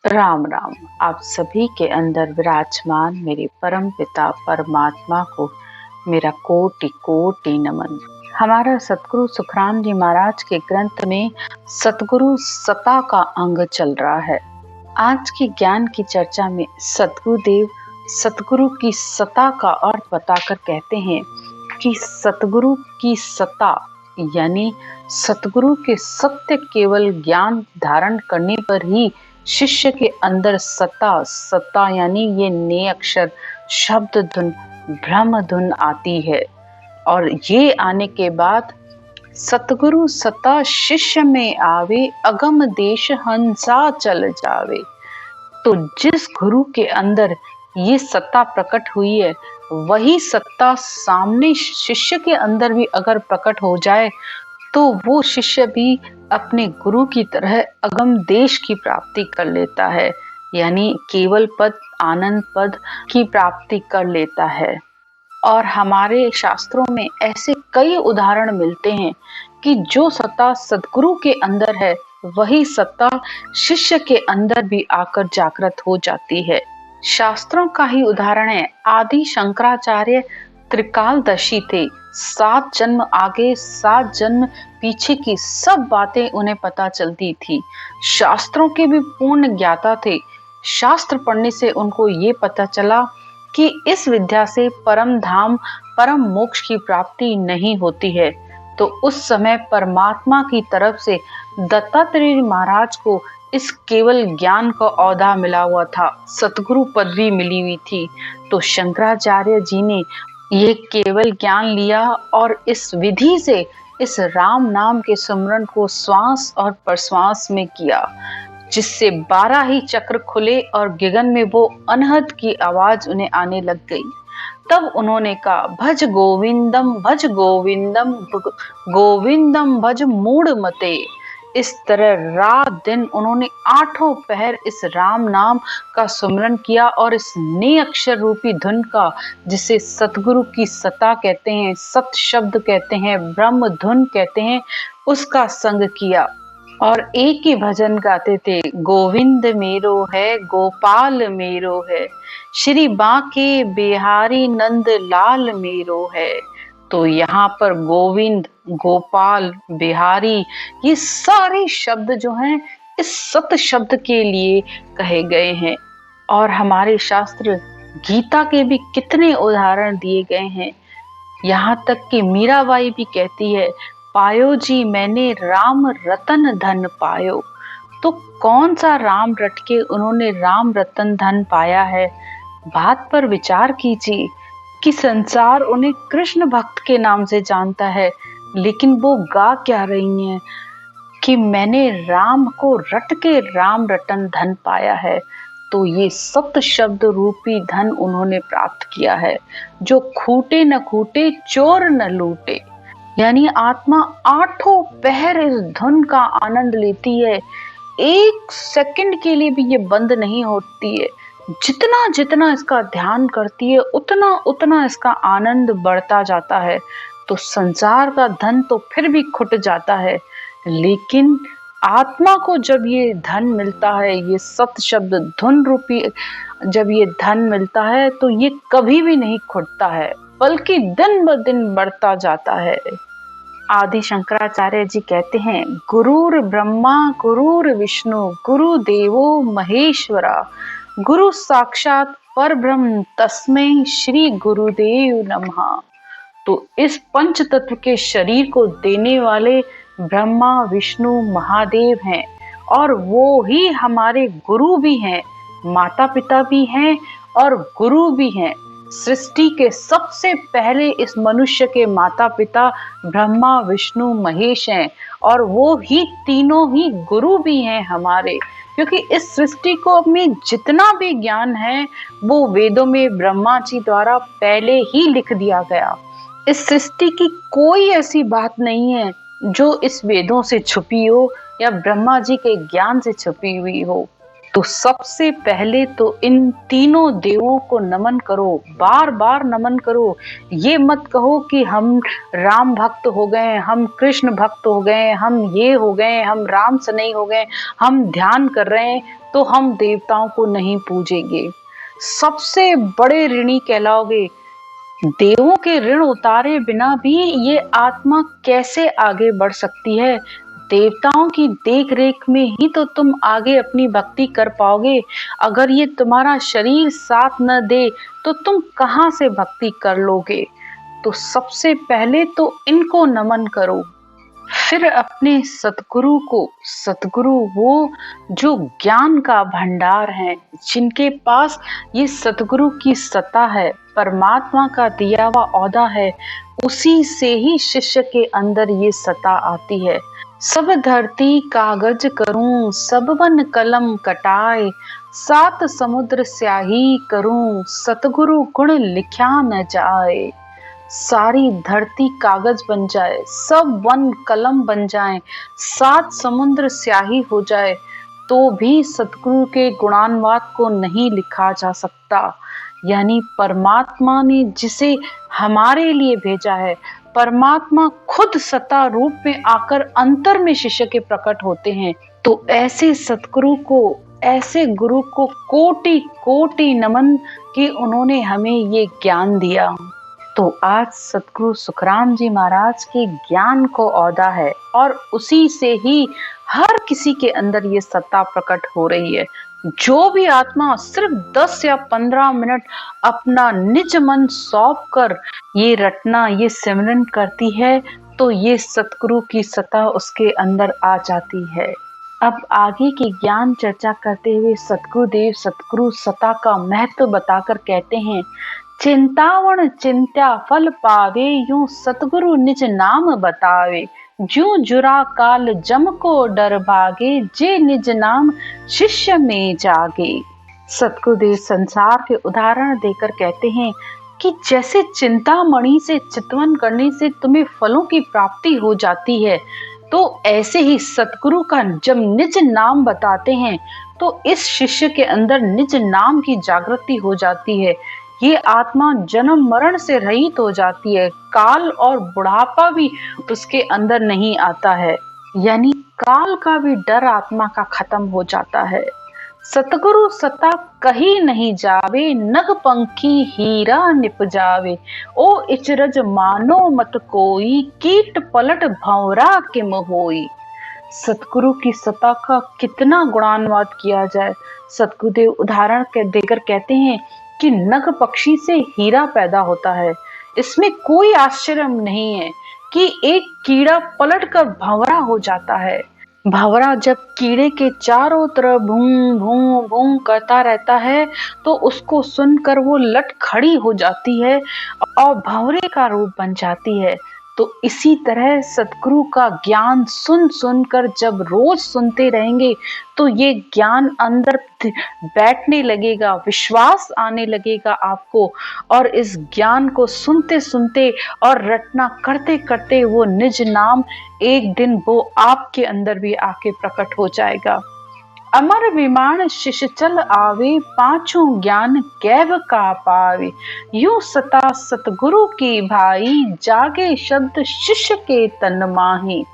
राम राम। आप सभी के अंदर विराजमान मेरे परम पिता परमात्मा को मेरा कोटि कोटि नमन। हमारा सतगुरु सुखराम जी महाराज के ग्रंथ में सतगुरु सता का अंग चल रहा है। आज की ज्ञान की चर्चा में सतगुरुदेव सतगुरु की सता का अर्थ बताकर कहते हैं कि सतगुरु की सता यानी सतगुरु के सत्य केवल ज्ञान धारण करने पर ही शिष्य के अंदर सता यानी ये ने अक्षर शब्द धुन ब्रह्म धुन आती है। और ये आने के बाद सतगुरु सता शिष्य में आवे, अगम देश हंसा चल जावे। तो जिस गुरु के अंदर ये सत्ता प्रकट हुई है, वही सत्ता सामने शिष्य के अंदर भी अगर प्रकट हो जाए तो वो शिष्य भी अपने गुरु की तरह अगम देश की प्राप्ति कर लेता है, यानी केवल पद आनंद पद की प्राप्ति कर लेता है। और हमारे शास्त्रों में ऐसे कई उदाहरण मिलते हैं कि जो सत्ता सद्गुरु के अंदर है वही सत्ता शिष्य के अंदर भी आकर जागृत हो जाती है। शास्त्रों का ही उदाहरण है, आदि शंकराचार्य त्रिकालदर्शी थे। 7 जन्म आगे 7 जन्म पीछे की सब बातें उन्हें पता चलती थी। शास्त्रों के भी पूर्ण ज्ञाता थे। शास्त्र पढ़ने से उनको ये पता चला कि इस विद्या से परम धाम परम मोक्ष की प्राप्ति नहीं होती है। तो उस समय परमात्मा की तरफ से दत्तात्रेय महाराज को इस केवल ज्ञान का औदा मिला हुआ था, सतगुरु पदवी मिली हुई थी। तो शंकराचार्य जी ने ये केवल ज्ञान लिया और इस विधि से इस राम नाम के सुमरन को श्वास और प्रश्वास में किया, जिससे 12 ही चक्र खुले और गगन में वो अनहद की आवाज उन्हें आने लग गई। तब उन्होंने कहा, भज गोविंदम गोविंदम भज मूढ़ मते। इस तरह रात दिन उन्होंने 8 पहर इस राम नाम का सुमरन किया और इस ने अक्षर रूपी धुन का, जिसे सतगुरु की सता कहते हैं, सत शब्द कहते हैं, ब्रह्म धुन कहते हैं, उसका संग किया। और एक ही भजन गाते थे, गोविंद मेरो है गोपाल मेरो है, श्री बांके बिहारी नंद लाल मेरो है। तो यहाँ पर गोविंद गोपाल बिहारी ये सारे शब्द जो हैं इस सत शब्द के लिए कहे गए हैं। और हमारे शास्त्र गीता के भी कितने उदाहरण दिए गए हैं। यहाँ तक कि मीराबाई भी कहती है, पायो जी मैंने राम रतन धन पायो। तो कौन सा राम रट के उन्होंने राम रतन धन पाया है? बात पर विचार कीजिए कि संसार उन्हें कृष्ण भक्त के नाम से जानता है, लेकिन वो गा क्या रही हैं कि मैंने राम को रट के राम रतन धन पाया है। तो ये सत शब्द रूपी धन उन्होंने प्राप्त किया है, जो खूटे न खूटे चोर न लूटे। यानी आत्मा 8 पहर इस धुन का आनंद लेती है, 1 सेकंड के लिए भी ये बंद नहीं होती है। जितना जितना इसका ध्यान करती है उतना उतना इसका आनंद बढ़ता जाता है। तो संसार का धन तो फिर भी खुट जाता है, लेकिन आत्मा को जब ये धन मिलता है, ये सत शब्द धुन रूपी जब ये धन मिलता है, तो ये कभी भी नहीं खुटता है, बल्कि दिन ब दिन बढ़ता जाता है। आदि शंकराचार्य जी कहते हैं, गुरुर ब्रह्मा गुरुर विष्णु गुरु देवो महेश्वरा, गुरु साक्षात पर ब्रह्म तस्मै श्री गुरुदेव नमः। तो इस पंच तत्व के शरीर को देने वाले ब्रह्मा विष्णु महादेव हैं, और वो ही हमारे गुरु भी हैं, माता पिता भी हैं और गुरु भी हैं। सृष्टि के सबसे पहले इस मनुष्य के माता पिता ब्रह्मा विष्णु महेश हैं, और वो ही तीनों ही गुरु भी हैं हमारे। क्योंकि इस सृष्टि को में जितना भी ज्ञान है वो वेदों में ब्रह्मा जी द्वारा पहले ही लिख दिया गया। इस सृष्टि की कोई ऐसी बात नहीं है जो इस वेदों से छुपी हो या ब्रह्मा जी के ज्ञान से छुपी हुई हो। तो सबसे पहले तो इन तीनों देवों को नमन करो, बार बार नमन करो। ये मत कहो कि हम राम भक्त हो गए, हम कृष्ण भक्त हो गए, हम ये हो गए, हम राम से नहीं हो गए, हम ध्यान कर रहे हैं तो हम देवताओं को नहीं पूजेंगे। सबसे बड़े ऋणी कहलाओगे। देवों के ऋण उतारे बिना भी ये आत्मा कैसे आगे बढ़ सकती है? देवताओं की देख रेख में ही तो तुम आगे अपनी भक्ति कर पाओगे। अगर ये तुम्हारा शरीर साथ न दे तो तुम कहाँ से भक्ति कर लोगे? तो सबसे पहले तो इनको नमन करो, फिर अपने सतगुरु को। सतगुरु वो जो ज्ञान का भंडार है, जिनके पास ये सतगुरु की सत्ता है, परमात्मा का दिया हुआ औदा है, उसी से ही शिष्य के अंदर ये सत्ता आती है। सब धरती कागज करूं, सब वन कलम कटाए, सात समुद्र स्याही करूं, सतगुरु गुण लिख्या न जाए। सारी धरती कागज बन जाए, सब वन कलम बन जाएं, सात समुद्र स्याही हो जाए, तो भी सतगुरु के गुणान्वाद को नहीं लिखा जा सकता। यानी परमात्मा ने जिसे हमारे लिए भेजा है, परमात्मा खुद सत्ता रूप में आकर अंतर में शिष्य के प्रकट होते हैं। तो ऐसे सतगुरु को, ऐसे गुरु को कोटि कोटि नमन कि उन्होंने हमें ये ज्ञान दिया। तो आज सतगुरु सुखराम जी महाराज के ज्ञान को औदा है और उसी से ही हर किसी के अंदर ये सत्ता प्रकट हो रही है। जो भी आत्मा सिर्फ 10 या 15 मिनट अपना निज मन सौंप कर ये रटना, ये सिमरन करती है, तो ये सतगुरु की सत्ता उसके अंदर आ जाती है। अब आगे की ज्ञान चर्चा करते हुए सतगुरुदेव सतगुरु सत्ता का महत्व बताकर कहते हैं, चिंतावण चिंत्या फल पावे, यूं सतगुरु निज नाम बतावे। ज्यों जुरा काल जम को डर भागे, जे निज नाम शिष्य में जागे। सतगुरुदेव संसार के उदाहरण देकर कहते हैं कि जैसे चिंतामणि से चितवन करने से तुम्हें फलों की प्राप्ति हो जाती है, तो ऐसे ही सतगुरु का जब निज नाम बताते हैं तो इस शिष्य के अंदर निज नाम की जागृति हो जाती है। ये आत्मा जन्म मरण से रहित हो जाती है, काल और बुढ़ापा भी उसके अंदर नहीं आता है, यानी काल का भी डर आत्मा का खत्म हो जाता है। सतगुरु सता कहीं नहीं जावे, नग पंखी हीरा निप जावे। ओ इचरज मानो मत कोई, कीट पलट भंवरा किम होई। सतगुरु की सत्ता का कितना गुणानुवाद किया जाए। सतगुरुदेव उदाहरण देकर कहते हैं कि नग पक्षी से हीरा पैदा होता है। इसमें कोई आश्चर्य नहीं है कि एक कीड़ा पलटकर भंवरा हो जाता है। भंवरा जब कीड़े के चारों तरफ भूं भूं भूं करता रहता है तो उसको सुनकर वो लट खड़ी हो जाती है और भंवरे का रूप बन जाती है। तो इसी तरह सतगुरु का ज्ञान सुन सुनकर जब रोज सुनते रहेंगे तो ये ज्ञान अंदर बैठने लगेगा, विश्वास आने लगेगा आपको, और इस ज्ञान को सुनते सुनते और रटना करते करते वो निज नाम एक दिन वो आपके अंदर भी आके प्रकट हो जाएगा। अमर विमान शिष्य चल आवे, पांचों ज्ञान कैव का पावे। यूं सता सतगुरु की भाई, जागे शब्द शिष्य के तन माही।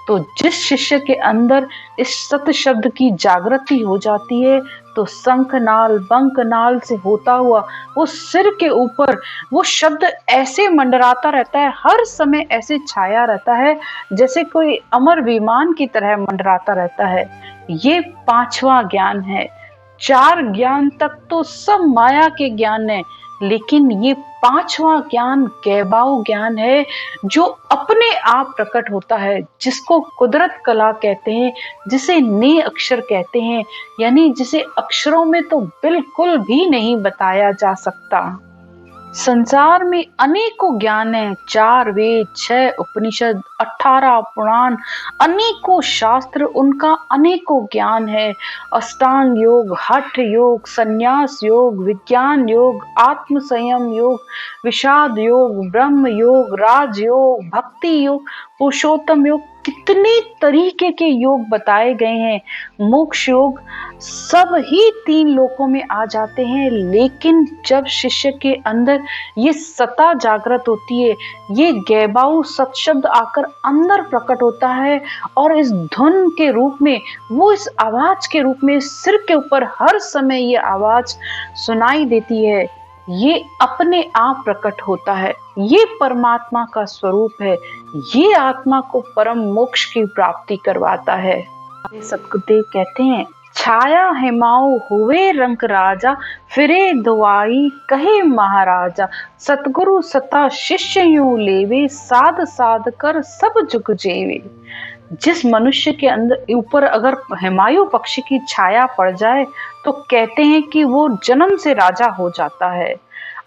तो जिस शिष्य के अंदर इस सत शब्द की जागृति हो जाती है तो शंखनाल बंकनाल से होता हुआ वो सिर के ऊपर वो शब्द ऐसे मंडराता रहता है, हर समय ऐसे छाया रहता है जैसे कोई अमर विमान की तरह मंडराता रहता है। ये पांचवा ज्ञान है। चार ज्ञान तक तो सब माया के ज्ञान है, लेकिन ये पांचवा ज्ञान गैबाऊ ज्ञान है जो अपने आप प्रकट होता है, जिसको कुदरत कला कहते हैं, जिसे ने अक्षर कहते हैं, यानी जिसे अक्षरों में तो बिल्कुल भी नहीं बताया जा सकता। संसार में अनेकों ज्ञान है, 4 वेद, 6 उपनिषद, 18 पुराण, अनेकों शास्त्र, उनका अनेकों ज्ञान है। अष्टांग योग, हठ योग, संन्यास योग, विज्ञान योग, आत्म संयम योग, विषाद योग, ब्रह्म योग, राज योग, भक्ति योग, पुरुषोत्तम योग, कितने तरीके के योग बताए गए हैं। मोक्ष योग सब ही 3 लोकों में आ जाते हैं, लेकिन जब शिष्य के अंदर ये सत्ता जागृत होती है, ये गैबाऊ सत्शब्द आकर अंदर प्रकट होता है और इस धुन के रूप में, वो इस आवाज के रूप में सिर के ऊपर हर समय ये आवाज सुनाई देती है, ये अपने आप प्रकट होता है। ये परमात्मा का स्वरूप है। ये आत्मा को परम मोक्ष की प्राप्ति करवाता है। सतगुरुदेव कहते हैं, छाया हेमाओ हुए रंक राजा, फिरे दुआई कहे महाराजा, सतगुरु सता शिष्य यूं लेवे, साध साध कर सब जुग जेवे। जिस मनुष्य के अंदर ऊपर अगर हिमायू पक्षी की छाया पड़ जाए तो कहते हैं कि वो जन्म से राजा हो जाता है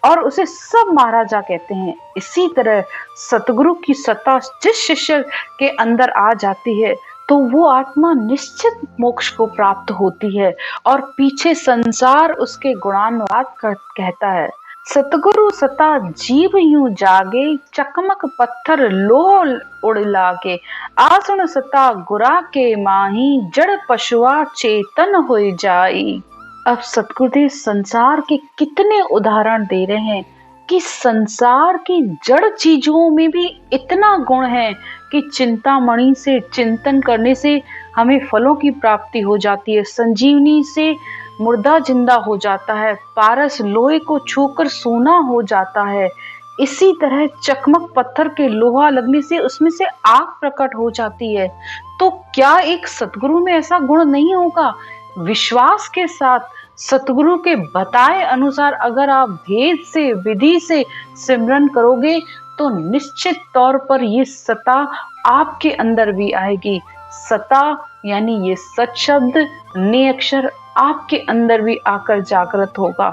और उसे सब महाराजा कहते हैं। इसी तरह सतगुरु की सत्ता जिस शिष्य के अंदर आ जाती है तो वो आत्मा निश्चित मोक्ष को प्राप्त होती है और पीछे संसार उसके गुणानुवाद कहता है। सतगुरु सता जीव यूं जागे, चकमक पत्थर लोह उड़ लागे, आसन सता गुरा के माही, जड़ पशुआ चेतन हो जाई। अब सतगुरुदेव संसार के कितने उदाहरण दे रहे हैं कि संसार की जड़ चीजों में भी इतना गुण है कि चिंतामणि से चिंतन करने से हमें फलों की प्राप्ति हो जाती है, संजीवनी से मुर्दा जिंदा हो जाता है, पारस लोहे को छूकर सोना हो जाता है, इसी तरह चकमक पत्थर के लोहा लगने से उसमें से आग प्रकट हो जाती है। तो क्या एक सतगुरु में ऐसा गुण नहीं होगा? विश्वास के साथ सतगुरु के बताए अनुसार अगर आप भेद से विधि से सिमरन करोगे तो निश्चित तौर पर ये सत्ता आपके अंदर भी आएगी। सत्ता यानी ये सत शब्द, ने अक्षर आपके अंदर भी आकर जागृत होगा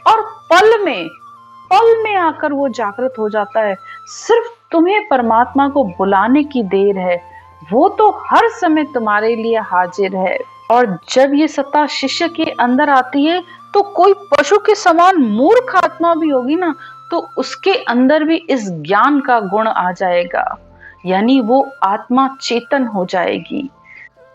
और पल में आकर वो जागृत हो जाता है। सिर्फ तुम्हें परमात्मा को बुलाने की देर है, वो तो हर समय तुम्हारे लिए हाजिर है। और जब ये सत्ता शिष्य के अंदर आती है तो कोई पशु के समान मूर्ख आत्मा भी होगी ना, तो उसके अंदर भी इस ज्ञान का गुण आ जाएगा, यानी वो आत्मा चेतन हो जाएगी।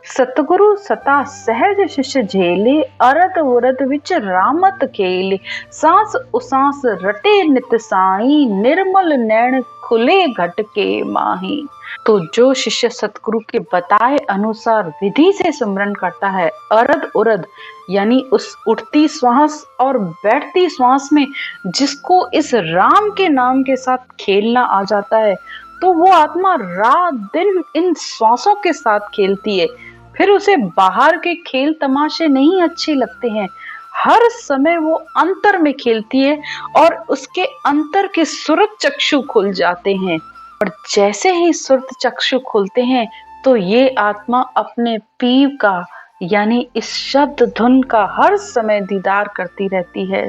सतगुरु सता सहज शिष्य झेले, अरद उरद विच रामत खेले, सांस उसांस रटे नित साई, निर्मल नैन खुले घट के माही। तो जो शिष्य सतगुरु के बताए अनुसार विधि से सिमरन करता है, अरद उरद यानी उस उठती श्वास और बैठती श्वास में जिसको इस राम के नाम के साथ खेलना आ जाता है, तो वो आत्मा रात दिन इन श्वासों के साथ खेलती है। फिर उसे बाहर के खेल तमाशे नहीं अच्छे लगते हैं, हर समय वो अंतर में खेलती है और उसके अंतर के सुरत चक्षु खुल जाते हैं। और जैसे ही सुरत चक्षु खुलते हैं तो ये आत्मा अपने पीव का यानी इस शब्द धुन का हर समय दीदार करती रहती है।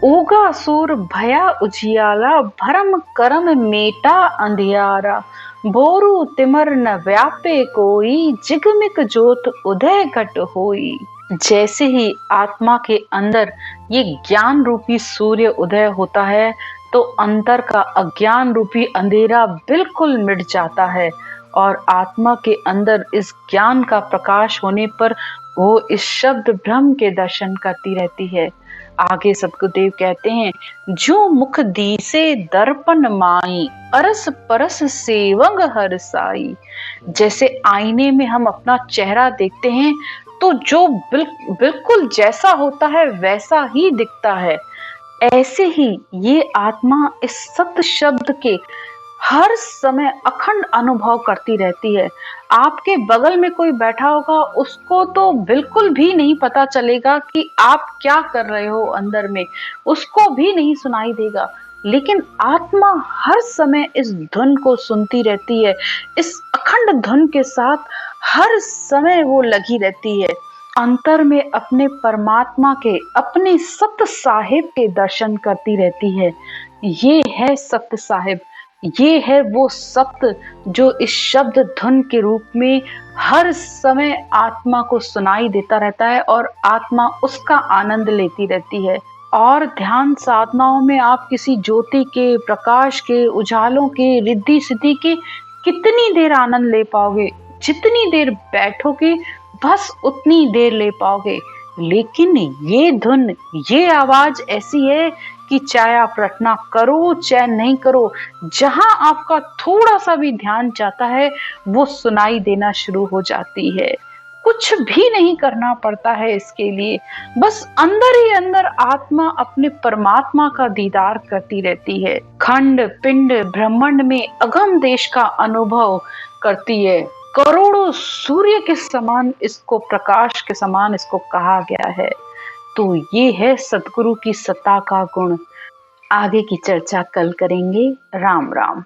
ओगा सूर भया उजियाला, भरम करम मेटा अंधियारा, भोरू तिमर न व्यापे कोई, जिगमिक ज्योत उदय घट होई। जैसे ही आत्मा के अंदर ये ज्ञान रूपी सूर्य उदय होता है तो अंतर का अज्ञान रूपी अंधेरा बिल्कुल मिट जाता है और आत्मा के अंदर इस ज्ञान का प्रकाश होने पर वो इस शब्द ब्रह्म के दर्शन करती रहती है। आगे सतगुरुदेव कहते हैं, जो मुख दीसे दर्पण माई, अरस परस सेवंग हर साई। जैसे आईने में हम अपना चेहरा देखते हैं तो जो बिल्कुल जैसा होता है वैसा ही दिखता है, ऐसे ही ये आत्मा इस सत्य शब्द के हर समय अखंड अनुभव करती रहती है। आपके बगल में कोई बैठा होगा, उसको तो बिल्कुल भी नहीं पता चलेगा कि आप क्या कर रहे हो अंदर में, उसको भी नहीं सुनाई देगा, लेकिन आत्मा हर समय इस धुन को सुनती रहती है। इस अखंड धुन के साथ हर समय वो लगी रहती है, अंतर में अपने परमात्मा के, अपने सत्य साहिब के दर्शन करती रहती है। ये है सत्य साहिब, ये है वो सत्य जो इस शब्द धुन के रूप में हर समय आत्मा को सुनाई देता रहता है और आत्मा उसका आनंद लेती रहती है। और ध्यान साधनाओं में आप किसी ज्योति के, प्रकाश के, उजालों के, रिद्धि सिद्धि के कितनी देर आनंद ले पाओगे? जितनी देर बैठोगे बस उतनी देर ले पाओगे। लेकिन ये धुन, ये आवाज ऐसी है कि चाहे आप रटना करो चाहे नहीं करो, जहां आपका थोड़ा सा भी ध्यान जाता है वो सुनाई देना शुरू हो जाती है। कुछ भी नहीं करना पड़ता है इसके लिए, बस अंदर ही अंदर आत्मा अपने परमात्मा का दीदार करती रहती है। खंड पिंड ब्रह्मांड में अगम देश का अनुभव करती है। करोड़ों सूर्य के समान इसको, प्रकाश के समान इसको कहा गया है। तो ये है सतगुरु की सत्ता का गुण। आगे की चर्चा कल करेंगे। राम राम।